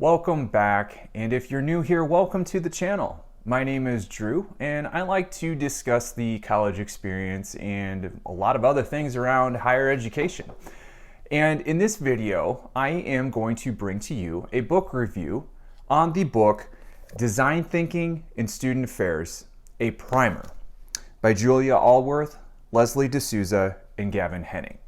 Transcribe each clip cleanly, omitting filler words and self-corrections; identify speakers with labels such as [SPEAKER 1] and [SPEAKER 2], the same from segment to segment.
[SPEAKER 1] Welcome back, and if you're new here, welcome to the channel. My name is Drew, and I like to discuss the college experience and a lot of other things around higher education. And in this video, I am going to bring to you a book review on the book Design Thinking in Student Affairs, a Primer by Julia Allworth, Leslie D'Souza, and Gavin Henning.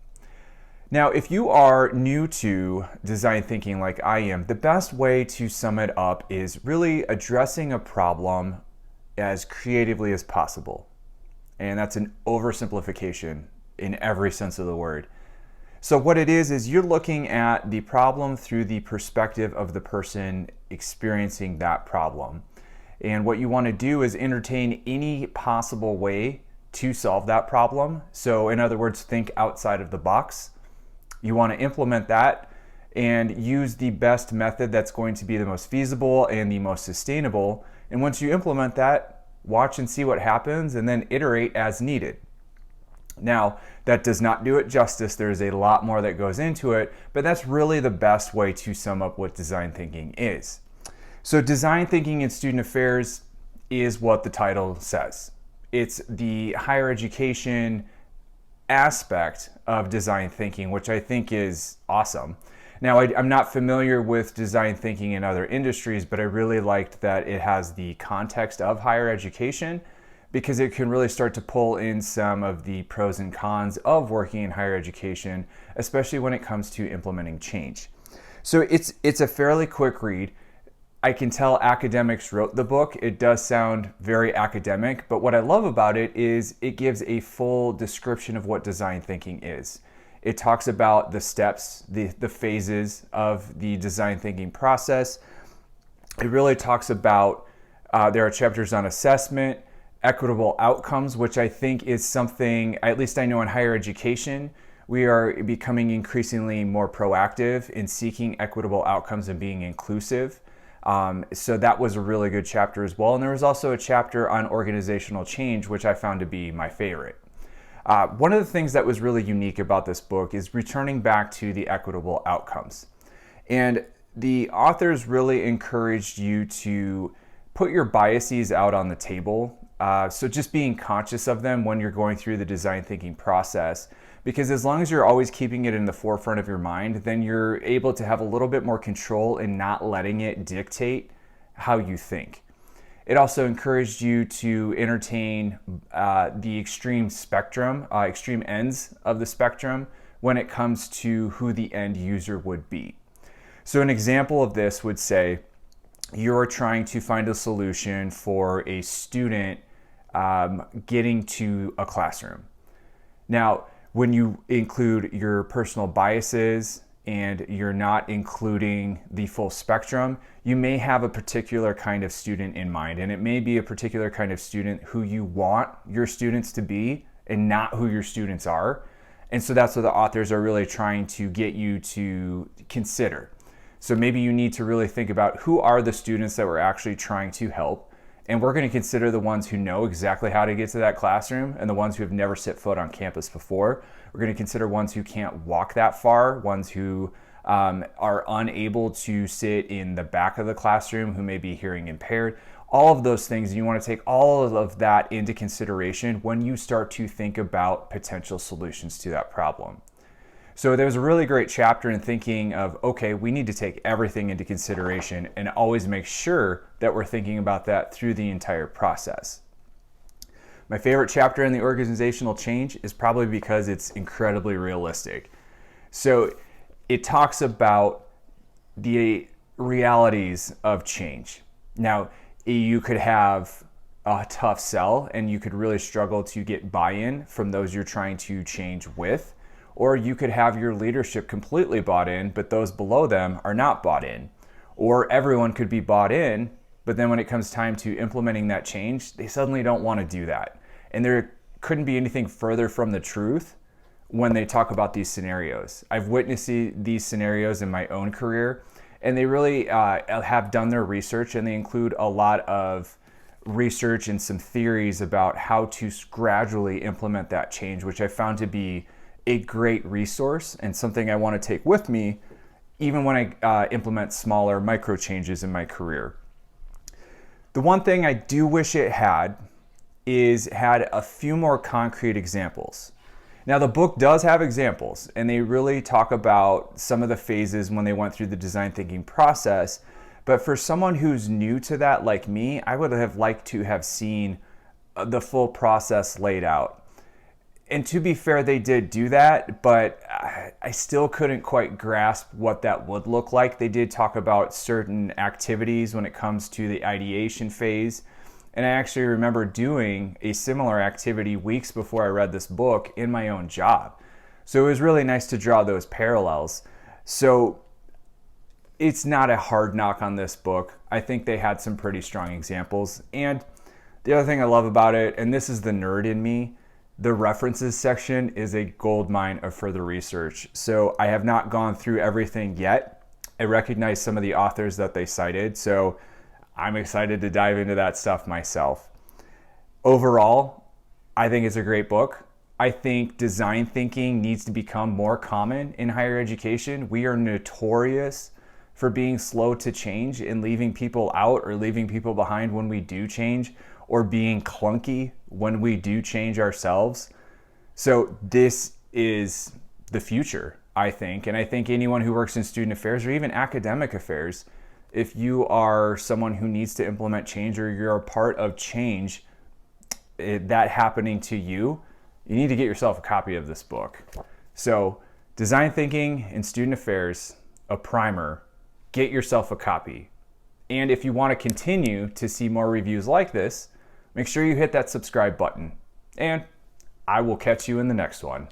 [SPEAKER 1] Now, if you are new to design thinking like I am, the best way to sum it up is really addressing a problem as creatively as possible. And that's an oversimplification in every sense of the word. So what it is you're looking at the problem through the perspective of the person experiencing that problem. And what you want to do is entertain any possible way to solve that problem. So in other words, think outside of the box. You want to implement that and use the best method that's going to be the most feasible and the most sustainable. And once you implement that, watch and see what happens and then iterate as needed. Now, that does not do it justice. There's a lot more that goes into it, but that's really the best way to sum up what design thinking is. So design thinking in student affairs is what the title says. It's the higher education aspect of design thinking, which I think is awesome. Now, I'm not familiar with design thinking in other industries, but I really liked that it has the context of higher education because it can really start to pull in some of the pros and cons of working in higher education, especially when it comes to implementing change. So it's a fairly quick read. I can tell academics wrote the book. It does sound very academic, but what I love about it is it gives a full description of what design thinking is. It talks about the steps, the phases of the design thinking process. It really talks about, there are chapters on assessment, equitable outcomes, which I think is something, at least I know in higher education, we are becoming increasingly more proactive in seeking equitable outcomes and being inclusive. So that was a really good chapter as well. And there was also a chapter on organizational change, which I found to be my favorite. One of the things that was really unique about this book is returning back to the equitable outcomes. And the authors really encouraged you to put your biases out on the table. So just being conscious of them when you're going through the design thinking process. Because as long as you're always keeping it in the forefront of your mind, then you're able to have a little bit more control in not letting it dictate how you think. It also encouraged you to entertain the extreme spectrum, extreme ends of the spectrum when it comes to who the end user would be. So an example of this would say you're trying to find a solution for a student getting to a classroom. Now, when you include your personal biases and you're not including the full spectrum, you may have a particular kind of student in mind, and it may be a particular kind of student who you want your students to be and not who your students are. And so that's what the authors are really trying to get you to consider. So maybe you need to really think about who are the students that we're actually trying to help. And we're going to consider the ones who know exactly how to get to that classroom and the ones who have never set foot on campus before. We're going to consider ones who can't walk that far, ones who are unable to sit in the back of the classroom, who may be hearing impaired. All of those things, and you want to take all of that into consideration when you start to think about potential solutions to that problem. So there was a really great chapter in thinking of, okay, we need to take everything into consideration and always make sure that we're thinking about that through the entire process. My favorite chapter in the organizational change is probably because it's incredibly realistic. So it talks about the realities of change. Now, you could have a tough sell and you could really struggle to get buy-in from those you're trying to change with. Or you could have your leadership completely bought in, but those below them are not bought in. Or everyone could be bought in, but then when it comes time to implementing that change, they suddenly don't want to do that. And there couldn't be anything further from the truth when they talk about these scenarios. I've witnessed these scenarios in my own career, and they really have done their research, and they include a lot of research and some theories about how to gradually implement that change, which I found to be a great resource and something I want to take with me even when I implement smaller micro changes in my career. The one thing I do wish it had is had a few more concrete examples. Now the book does have examples, and they really talk about some of the phases when they went through the design thinking process. But for someone who's new to that like me, I would have liked to have seen the full process laid out. And to be fair, they did do that, but I still couldn't quite grasp what that would look like. They did talk about certain activities when it comes to the ideation phase. And I actually remember doing a similar activity weeks before I read this book in my own job. So it was really nice to draw those parallels. So it's not a hard knock on this book. I think they had some pretty strong examples. And the other thing I love about it, and this is the nerd in me, the references section is a goldmine of further research. So I have not gone through everything yet. I recognize some of the authors that they cited, so I'm excited to dive into that stuff myself. Overall, I think it's a great book. I think design thinking needs to become more common in higher education. We are notorious for being slow to change and leaving people out or leaving people behind when we do change, or being clunky when we do change ourselves. So this is the future, I think. And I think anyone who works in student affairs or even academic affairs, if you are someone who needs to implement change or you're a part of change, that happening to you, you need to get yourself a copy of this book. So Design Thinking in Student Affairs, a primer, get yourself a copy. And if you want to continue to see more reviews like this, make sure you hit that subscribe button. And I will catch you in the next one.